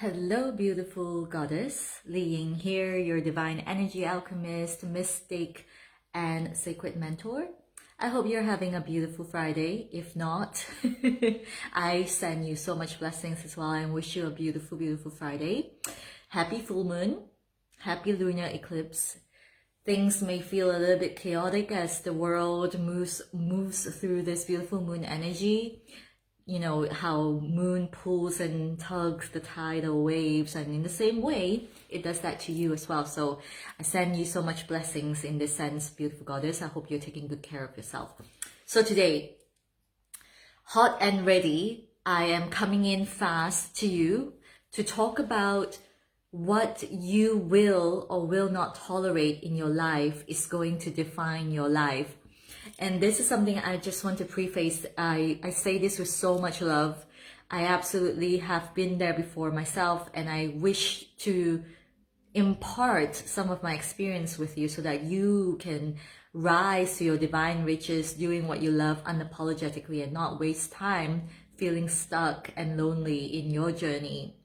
Hello, beautiful goddess. Li Ying here, your divine energy alchemist, mystic, and sacred mentor. I hope you're having a beautiful Friday. If not, I send you so much blessings as well and wish you a beautiful, beautiful Friday. Happy full moon. Happy lunar eclipse. Things may feel a little bit chaotic as the world moves through this beautiful moon energy. You know, how moon pulls and tugs the tidal waves, and in the same way, it does that to you as well. So I send you so much blessings in this sense, beautiful goddess. I hope you're taking good care of yourself. So today, hot and ready, I am coming in fast to you to talk about what you will or will not tolerate in your life is going to define your life. And this is something I just want to preface. I say this with so much love. I absolutely have been there before myself, and I wish to impart some of my experience with you so that you can rise to your divine riches doing what you love unapologetically and not waste time feeling stuck and lonely in your journey.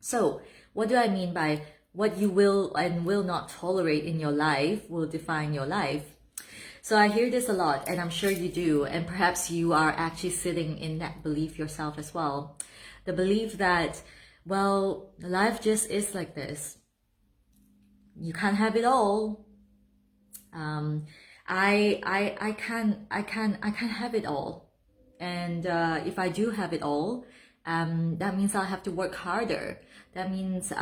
So what do I mean by what you will and will not tolerate in your life will define your life? So I hear this a lot, and I'm sure you do, and perhaps you are actually sitting in that belief yourself as well. The belief that, well, life just is like this. You can't have it all. I can't have it all. And if I do have it all, that means I'll have to work harder. That means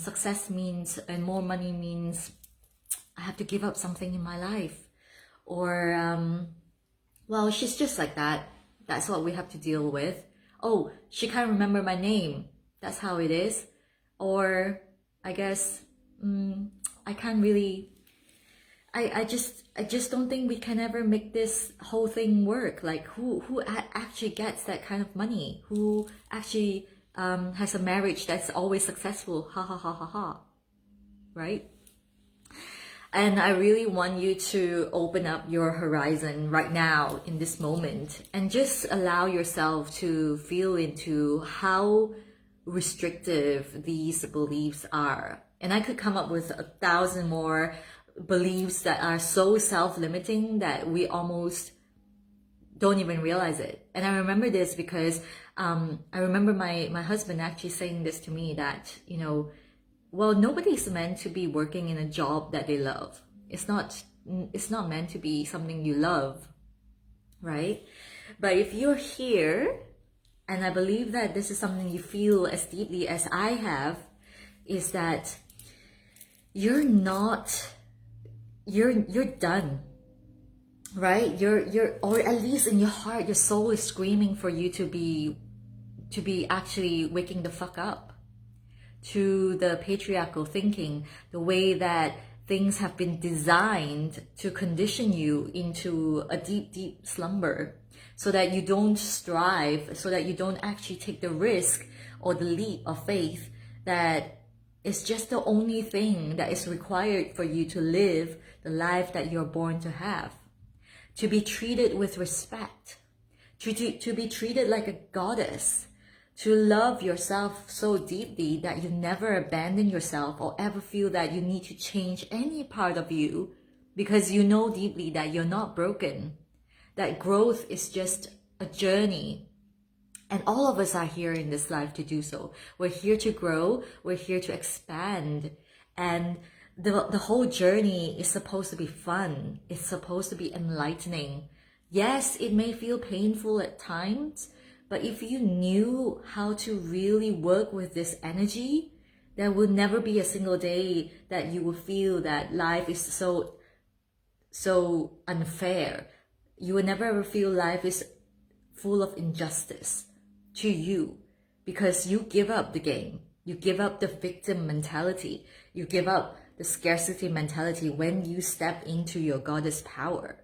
success means, and more money means I have to give up something in my life. Or, well, she's just like that. That's what we have to deal with. Oh, she can't remember my name. That's how it is. Or, I guess, I can't really, I just don't think we can ever make this whole thing work. Like, who actually gets that kind of money? Who actually has a marriage that's always successful? Ha ha ha ha ha. Right? And I really want you to open up your horizon right now in this moment and just allow yourself to feel into how restrictive these beliefs are. And I could come up with 1,000 more beliefs that are so self-limiting that we almost don't even realize it. And I remember this because I remember my husband actually saying this to me that, you know, well, nobody's meant to be working in a job that they love. It's not meant to be something you love, right? But if you're here, and I believe that this is something you feel as deeply as I have, is that you're done, right? You're or at least in your heart, your soul is screaming for you to be actually waking the fuck up to the patriarchal thinking, the way that things have been designed to condition you into a deep, deep slumber so that you don't strive, so that you don't actually take the risk or the leap of faith that is just the only thing that is required for you to live the life that you're born to have. To be treated with respect, to be treated like a goddess, to love yourself so deeply that you never abandon yourself or ever feel that you need to change any part of you because you know deeply that you're not broken, that growth is just a journey. And all of us are here in this life to do so. We're here to grow, we're here to expand, and the whole journey is supposed to be fun. It's supposed to be enlightening. Yes, it may feel painful at times, but if you knew how to really work with this energy, there would never be a single day that you would feel that life is so unfair. You would never ever feel life is full of injustice to you because you give up the game. You give up the victim mentality. You give up the scarcity mentality when you step into your goddess power.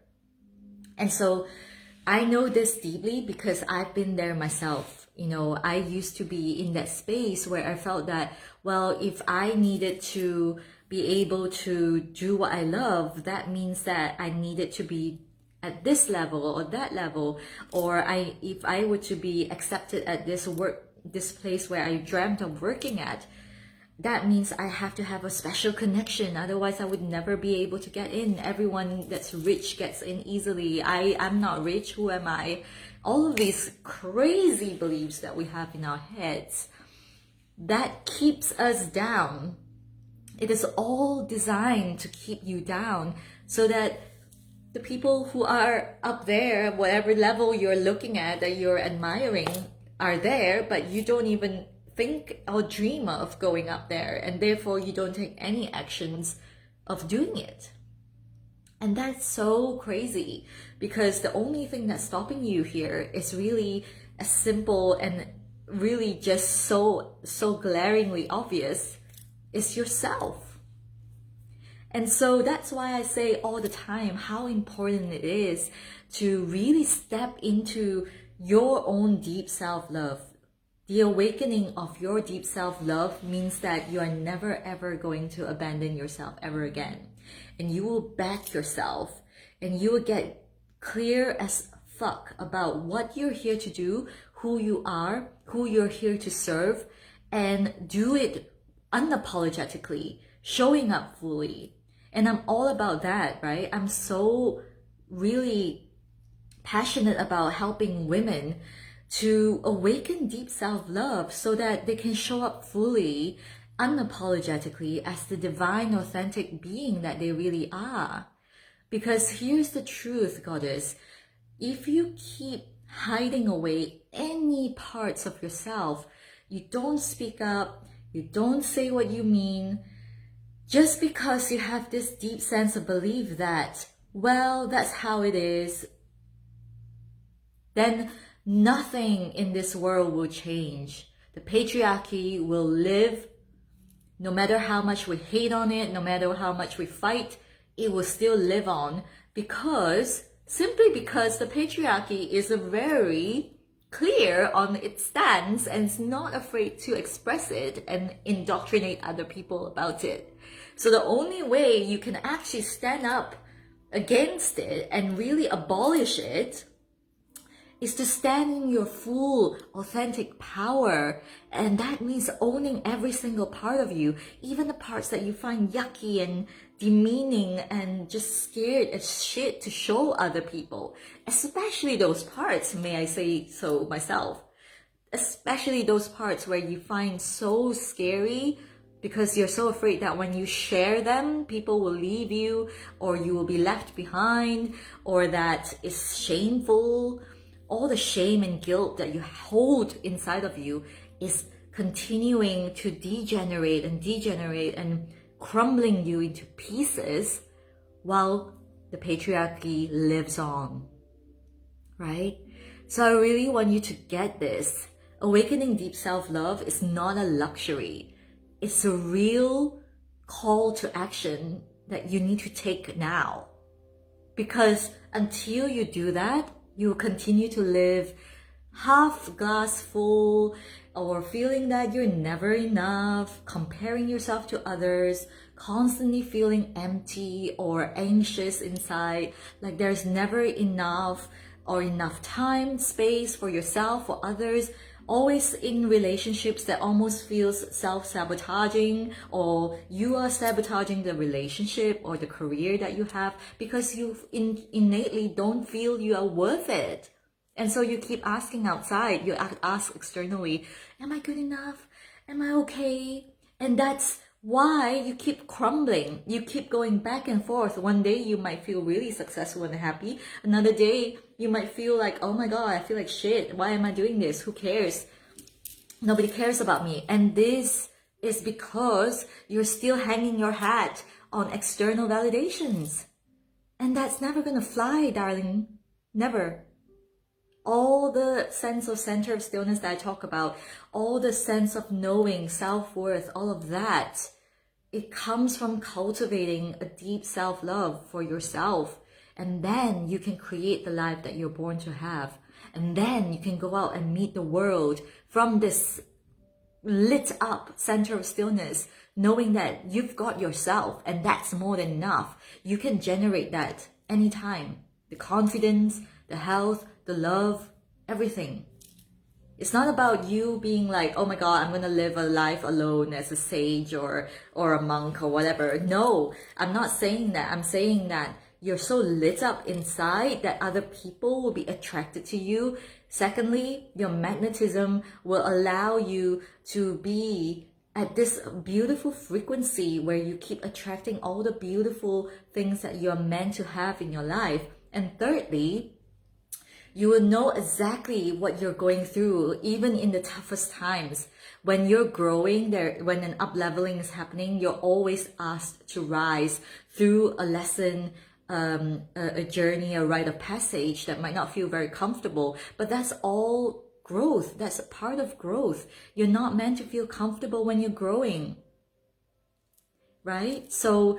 And so I know this deeply because I've been there myself. You know, I used to be in that space where I felt that, well, if I needed to be able to do what I love, that means that I needed to be at this level or that level, or if I were to be accepted at this this place where I dreamt of working at, that means I have to have a special connection. Otherwise, I would never be able to get in. Everyone that's rich gets in easily. I'm not rich. Who am I? All of these crazy beliefs that we have in our heads that keeps us down. It is all designed to keep you down so that the people who are up there, whatever level you're looking at, that you're admiring, are there, but you don't even think or dream of going up there, and therefore you don't take any actions of doing it. And that's so crazy, because the only thing that's stopping you here is really as simple and really just so glaringly obvious, is yourself. And so that's why I say all the time how important it is to really step into your own deep self-love. The awakening of your deep self-love means that you are never ever going to abandon yourself ever again. And you will back yourself, and you will get clear as fuck about what you're here to do, who you are, who you're here to serve, and do it unapologetically, showing up fully. And I'm all about that, right? I'm so really passionate about helping women to awaken deep self-love so that they can show up fully, unapologetically, as the divine, authentic being that they really are. Because here's the truth, Goddess. If you keep hiding away any parts of yourself, you don't speak up, you don't say what you mean, just because you have this deep sense of belief that, well, that's how it is, then nothing in this world will change. The patriarchy will live. No matter how much we hate on it, no matter how much we fight, it will still live on, simply because the patriarchy is very clear on its stance and is not afraid to express it and indoctrinate other people about it. So the only way you can actually stand up against it and really abolish it is to stand in your full, authentic power. And that means owning every single part of you, even the parts that you find yucky and demeaning and just scared as shit to show other people. Especially those parts, may I say so myself, especially those parts where you find so scary because you're so afraid that when you share them, people will leave you, or you will be left behind, or that is shameful. All the shame and guilt that you hold inside of you is continuing to degenerate and crumbling you into pieces while the patriarchy lives on, right? So I really want you to get this. Awakening deep self-love is not a luxury. It's a real call to action that you need to take now. Because until you do that, you will continue to live half glass full, or feeling that you're never enough, comparing yourself to others, constantly feeling empty or anxious inside, like there's never enough or enough time, space for yourself, for others, always in relationships that almost feels self-sabotaging, or you are sabotaging the relationship or the career that you have because you innately don't feel you are worth it. And so you keep asking outside, you ask externally, am I good enough? Am I okay? And that's why you keep crumbling. You keep going back and forth. One day you might feel really successful and happy. Another day you might feel like, oh my God, I feel like shit. Why am I doing this? Who cares? Nobody cares about me. And this is because you're still hanging your hat on external validations. And that's never gonna fly, darling. Never. All the sense of center of stillness that I talk about, all the sense of knowing, self-worth, all of that, it comes from cultivating a deep self-love for yourself. And then you can create the life that you're born to have. And then you can go out and meet the world from this lit up center of stillness, knowing that you've got yourself, and that's more than enough. You can generate that anytime. The confidence, the health, the love, everything. It's not about you being like, oh my God, I'm going to live a life alone as a sage or a monk or whatever. No, I'm not saying that. I'm saying that you're so lit up inside that other people will be attracted to you. Secondly, your magnetism will allow you to be at this beautiful frequency where you keep attracting all the beautiful things that you're meant to have in your life. And thirdly, you will know exactly what you're going through, even in the toughest times. When you're growing, when an up-leveling is happening, you're always asked to rise through a lesson, a journey, a rite of passage that might not feel very comfortable, but that's all growth. That's a part of growth. You're not meant to feel comfortable when you're growing, right? So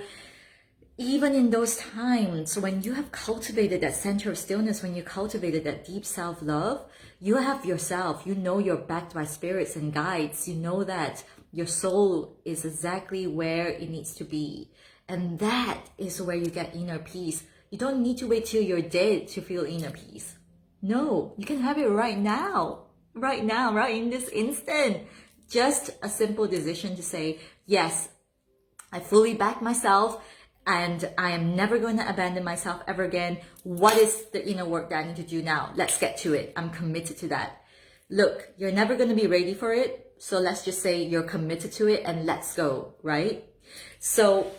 even in those times when you have cultivated that center of stillness, when you cultivated that deep self-love, you have yourself, you know you're backed by spirits and guides, you know that your soul is exactly where it needs to be. And that is where you get inner peace. You don't need to wait till you're dead to feel inner peace. No, you can have it right now, right in this instant. Just a simple decision to say, yes, I fully back myself, and I am never going to abandon myself ever again. What is the inner work that I need to do now? Let's get to it. I'm committed to that. Look, you're never going to be ready for it. So let's just say you're committed to it and let's go, right? So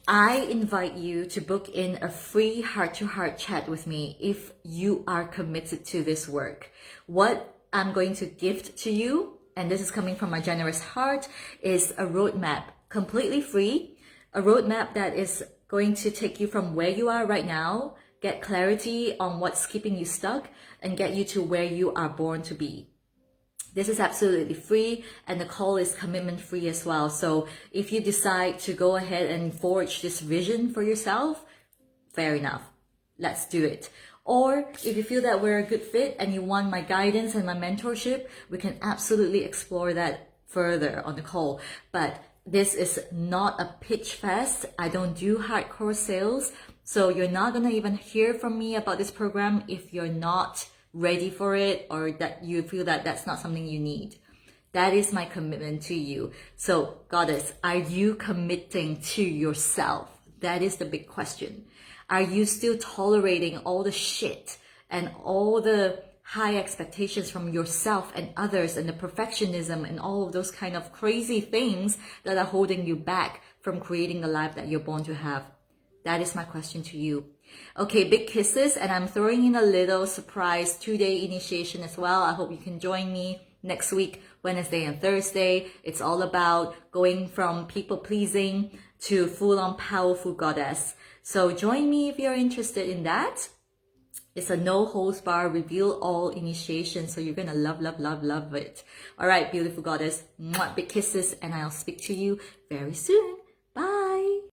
I invite you to book in a free heart-to-heart chat with me if you are committed to this work. What I'm going to gift to you, and this is coming from my generous heart, is a roadmap, completely free. A roadmap that is going to take you from where you are right now, get clarity on what's keeping you stuck, and get you to where you are born to be. This is absolutely free, and the call is commitment free as well. So if you decide to go ahead and forge this vision for yourself, fair enough. Let's do it. Or if you feel that we're a good fit and you want my guidance and my mentorship, we can absolutely explore that further on the call. But this is not a pitch fest. I don't do hardcore sales. So you're not going to even hear from me about this program if you're not ready for it, or that you feel that that's not something you need. That is my commitment to you. So Goddess, are you committing to yourself? That is the big question. Are you still tolerating all the shit and all the high expectations from yourself and others, and the perfectionism and all of those kind of crazy things that are holding you back from creating the life that you're born to have? That is my question to you. Okay, big kisses, and I'm throwing in a little surprise 2-day initiation as well. I hope you can join me next week, Wednesday and Thursday. It's all about going from people pleasing to full-on powerful goddess. So join me if you're interested in that. It's a no holds bar, reveal all initiation. So you're going to love it. All right, beautiful goddess. Big kisses, and I'll speak to you very soon.